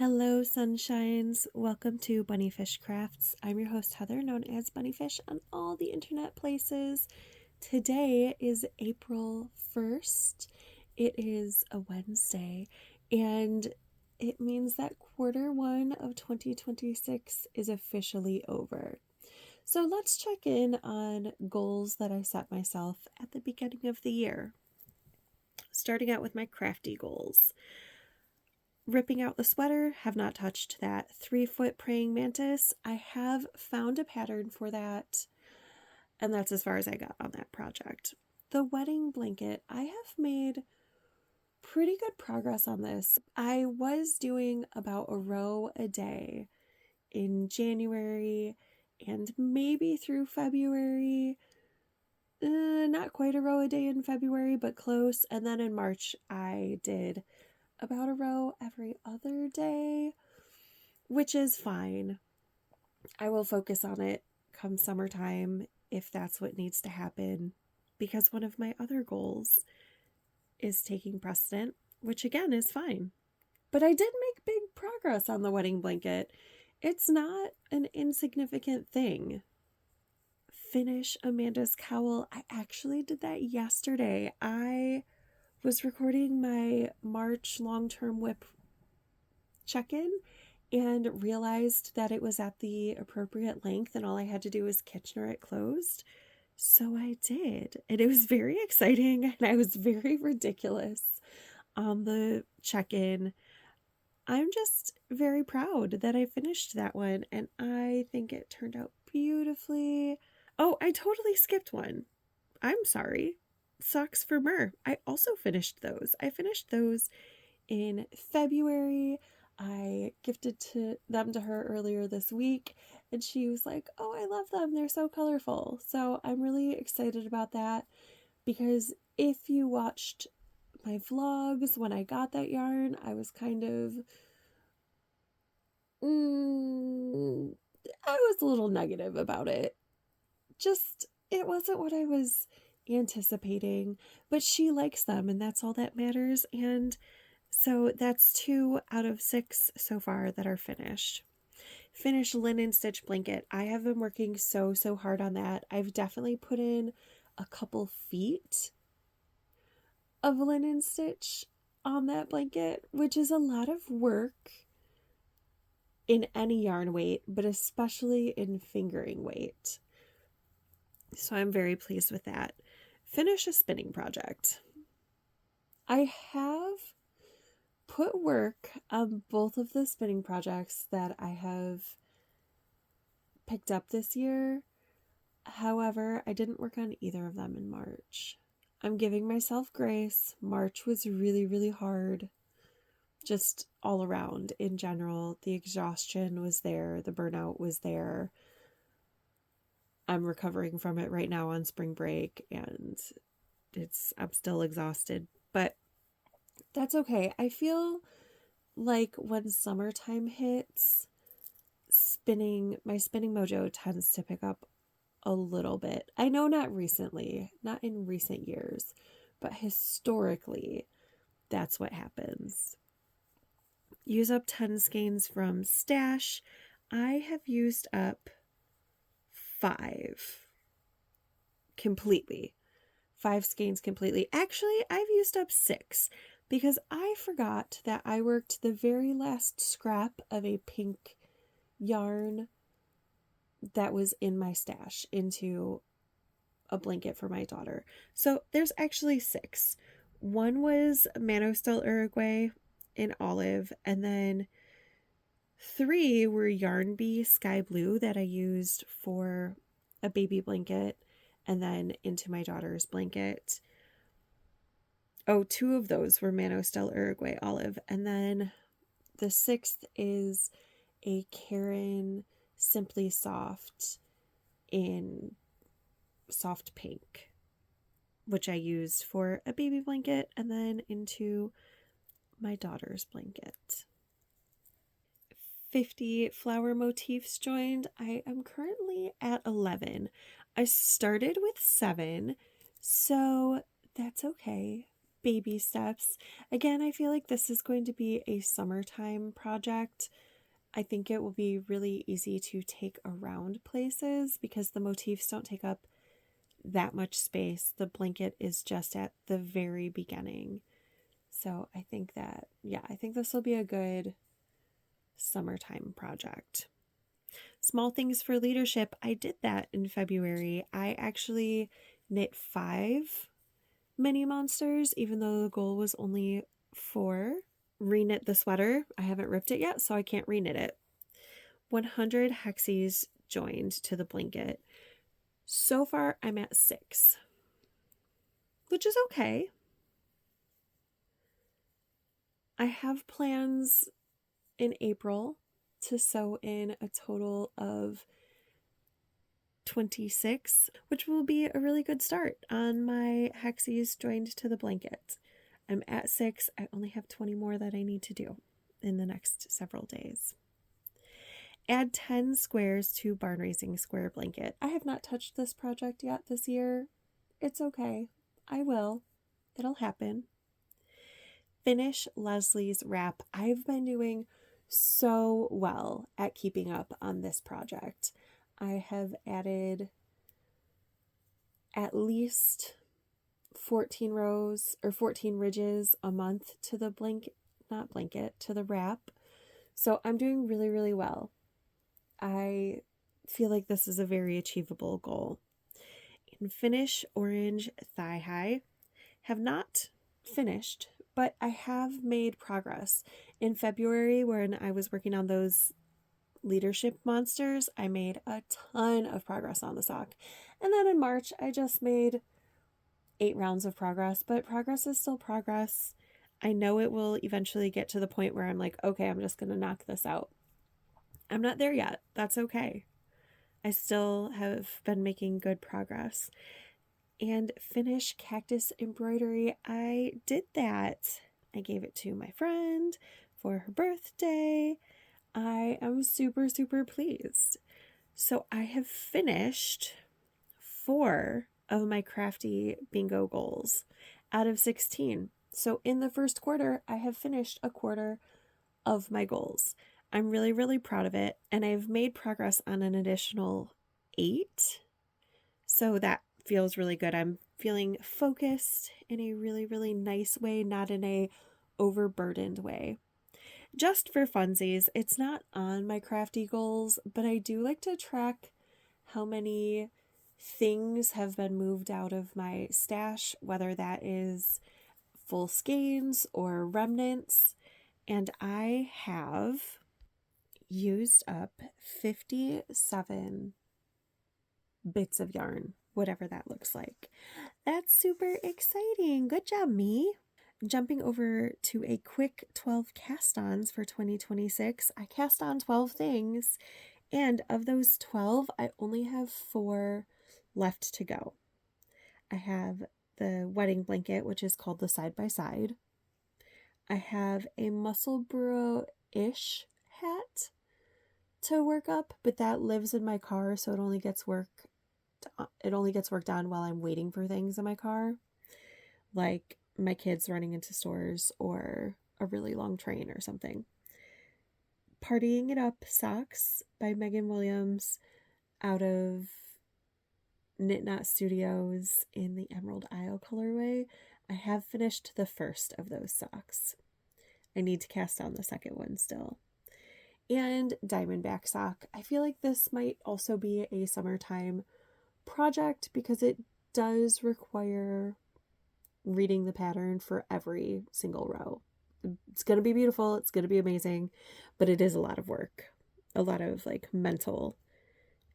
Hello, sunshines. Welcome to Bunnyfish Crafts. I'm your host, Heather, known as Bunnyfish on all the internet places. Today is April 1st. It is a Wednesday, and it means that quarter one of 2026 is officially over. So let's check in on goals that I set myself at the beginning of the year. Starting out with my crafty goals. Ripping out the sweater, have not touched that. 3-foot praying mantis, I have found a pattern for that, and that's as far as I got on that project. The wedding blanket, I have made pretty good progress on this. I was doing about a row a day in January and maybe through February. Not quite a row a day in February, but close. And then in March, I did about a row every other day, which is fine. I will focus on it come summertime if that's what needs to happen, because one of my other goals is taking precedent, which again is fine. But I did make big progress on the wedding blanket. It's not an insignificant thing. Finish Amanda's cowl. I actually did that yesterday. I was recording my March long-term whip check-in and realized that it was at the appropriate length and all I had to do was Kitchener it closed. So I did, and it was very exciting, and I was very ridiculous on the check-in. I'm just very proud that I finished that one, and I think it turned out beautifully. Oh, I totally skipped one. I'm sorry. Socks for Mur. I also finished those. I finished those in February. I gifted them to her earlier this week, and she was like, "Oh, I love them. They're so colorful." So I'm really excited about that, because if you watched my vlogs when I got that yarn, I was kind of I was a little negative about it. Just, it wasn't what I was anticipating, but she likes them, and that's all that matters. And so that's 2 out of 6 so far that are finished. Finish linen stitch blanket. I have been working so hard on that. I've definitely put in a couple feet of linen stitch on that blanket, which is a lot of work in any yarn weight, but especially in fingering weight. So I'm very pleased with that. Finish a spinning project. I have put work on both of the spinning projects that I have picked up this year. However, I didn't work on either of them in March. I'm giving myself grace. March was really hard, just all around in general. The exhaustion was there. The burnout was there. I'm recovering from it right now on spring break, and I'm still exhausted, but that's okay. I feel like when summertime hits, my spinning mojo tends to pick up a little bit. I know not in recent years, but historically, that's what happens. Use up 10 skeins from stash. I have used up 5 completely. 5 skeins completely. Actually, I've used up 6 because I forgot that I worked the very last scrap of a pink yarn that was in my stash into a blanket for my daughter. So there's actually 6. One was Manostel Uruguay in olive, and then 3 were Yarn Bee Sky Blue that I used for a baby blanket and then into my daughter's blanket. Oh, 2 of those were Manostel Uruguay olive, and then the 6th is a Karen Simply Soft in soft pink, which I used for a baby blanket and then into my daughter's blanket. 50 flower motifs joined. I am currently at 11. I started with 7, so that's okay. baby steps. Again, I feel like this is going to be a summertime project. I think it will be really easy to take around places because the motifs don't take up that much space. The blanket is just at the very beginning. So I think that, I think this will be a good summertime project. Small things for leadership. I did that in February. I actually knit 5 mini monsters, even though the goal was only 4. Reknit the sweater. I haven't ripped it yet, so I can't reknit it. 100 hexies joined to the blanket. So far, I'm at 6, which is okay. I have plans in April to sew in a total of 26, which will be a really good start on my hexies joined to the blanket. I'm at 6. I only have 20 more that I need to do in the next several days. Add 10 squares to barn raising square blanket. I have not touched this project yet this year. It's okay. I will. It'll happen. Finish Leslie's wrap. I've been doing so well at keeping up on this project. I have added at least 14 rows or 14 ridges a month to the to the wrap. So I'm doing really, really well. I feel like this is a very achievable goal. And finish orange thigh high. Have not finished, but I have made progress. In February, when I was working on those leadership monsters, I made a ton of progress on the sock. And then in March, I just made 8 rounds of progress, but progress is still progress. I know it will eventually get to the point where I'm like, okay, I'm just going to knock this out. I'm not there yet. That's okay. I still have been making good progress. And finish cactus embroidery. I did that. I gave it to my friend for her birthday. I am super, super pleased. So I have finished 4 of my Crafty bingo goals out of 16. So in the first quarter, I have finished a quarter of my goals. I'm really, really proud of it. And I've made progress on an additional 8. So that feels really good. I'm feeling focused in a really, really nice way, not in a overburdened way. Just for funsies, it's not on my Crafty goals, but I do like to track how many things have been moved out of my stash, whether that is full skeins or remnants. And I have used up 57 bits of yarn, whatever that looks like. That's super exciting. Good job, me. Jumping over to a quick 12 cast-ons for 2026. I cast on 12 things, and of those 12, I only have 4 left to go. I have the wedding blanket, which is called the side-by-side. I have a Musselburgh-ish hat to work up, but that lives in my car, so it only gets worked on while I'm waiting for things in my car, like my kids running into stores or a really long train or something. Partying It Up socks by Megan Williams out of KnitKnot Studios in the Emerald Isle colorway. I have finished the first of those socks. I need to cast on the second one still. And Diamondback sock. I feel like this might also be a summertime project because it does require reading the pattern for every single row. It's going to be beautiful. It's going to be amazing, but it is a lot of work. A lot of like mental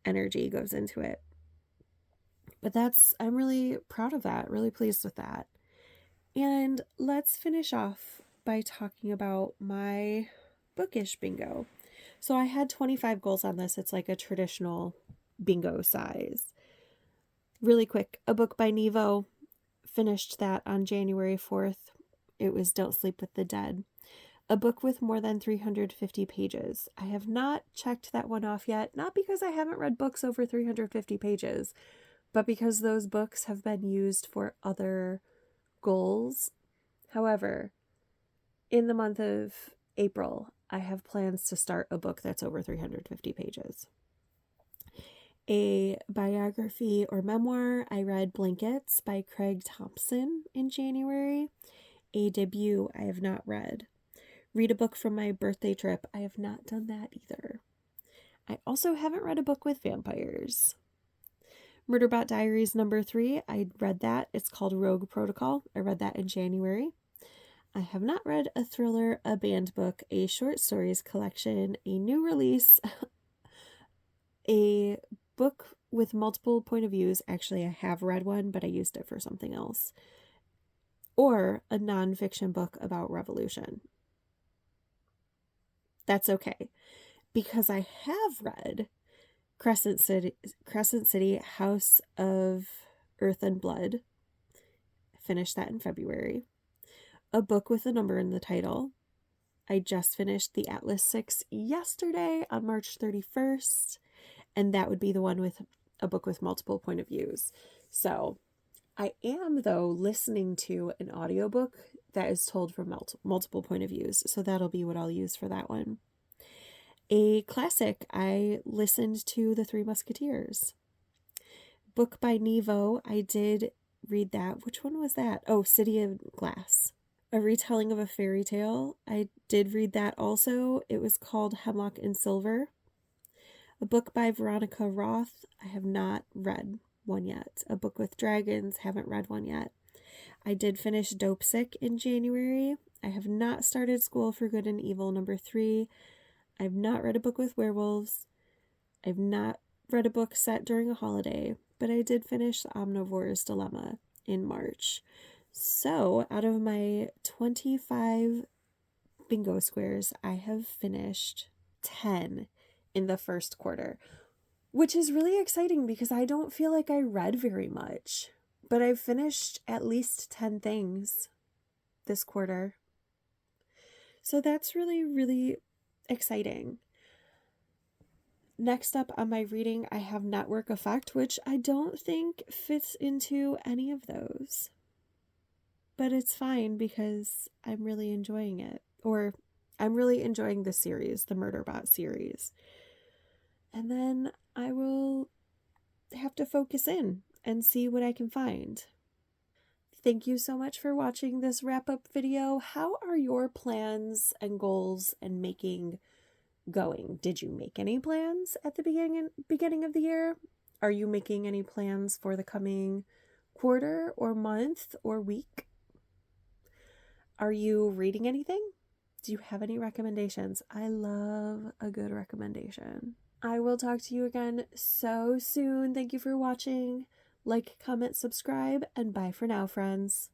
energy goes into it. But I'm really proud of that, really pleased with that. And let's finish off by talking about my Bookish bingo. So I had 25 goals on this. It's like a traditional bingo size. Really quick, a book by Nevo. Finished that on January 4th. It was Don't Sleep with the Dead. A book with more than 350 pages. I have not checked that one off yet, not because I haven't read books over 350 pages, but because those books have been used for other goals However, in the month of April, I have plans to start a book that's over 350 pages. A biography or memoir, I read Blankets by Craig Thompson in January. A debut I have not read. Read a book from my birthday trip. I have not done that either. I also haven't read a book with vampires. Murderbot Diaries number 3, I read that. It's called Rogue Protocol. I read that in January. I have not read a thriller, a banned book, a short stories collection, a new release, a book with multiple point of views. Actually, I have read one, but I used it for something else. Or a nonfiction book about revolution. That's okay, because I have read Crescent City, House of Earth and Blood. I finished that in February. A book with a number in the title. I just finished the Atlas 6 yesterday on March 31st, and that would be the one with a book with multiple point of views. So I am, though, listening to an audiobook that is told from multiple point of views, so that'll be what I'll use for that one. A classic, I listened to The Three Musketeers. Book by Nevo, I did read that. Which one was that? Oh, City of Glass. A retelling of a fairy tale, I did read that also. It was called Hemlock and Silver. A book by Veronica Roth, I have not read one yet. A book with dragons, haven't read one yet. I did finish Dope Sick in January. I have not started School for Good and Evil number 3. I've not read a book with werewolves. I've not read a book set during a holiday, but I did finish The Omnivore's Dilemma in March. So out of my 25 bingo squares, I have finished 10 in the first quarter, which is really exciting because I don't feel like I read very much, but I've finished at least 10 things this quarter. So that's really, really exciting. Next up on my reading, I have Network Effect, which I don't think fits into any of those. But it's fine because I'm really enjoying it. Or I'm really enjoying the series, the Murderbot series. And then I will have to focus in and see what I can find. Thank you so much for watching this wrap-up video. How are your plans and goals and making going? Did you make any plans at the beginning of the year? Are you making any plans for the coming quarter or month or week? Are you reading anything? Do you have any recommendations? I love a good recommendation. I will talk to you again so soon. Thank you for watching. Like, comment, subscribe, and bye for now, friends.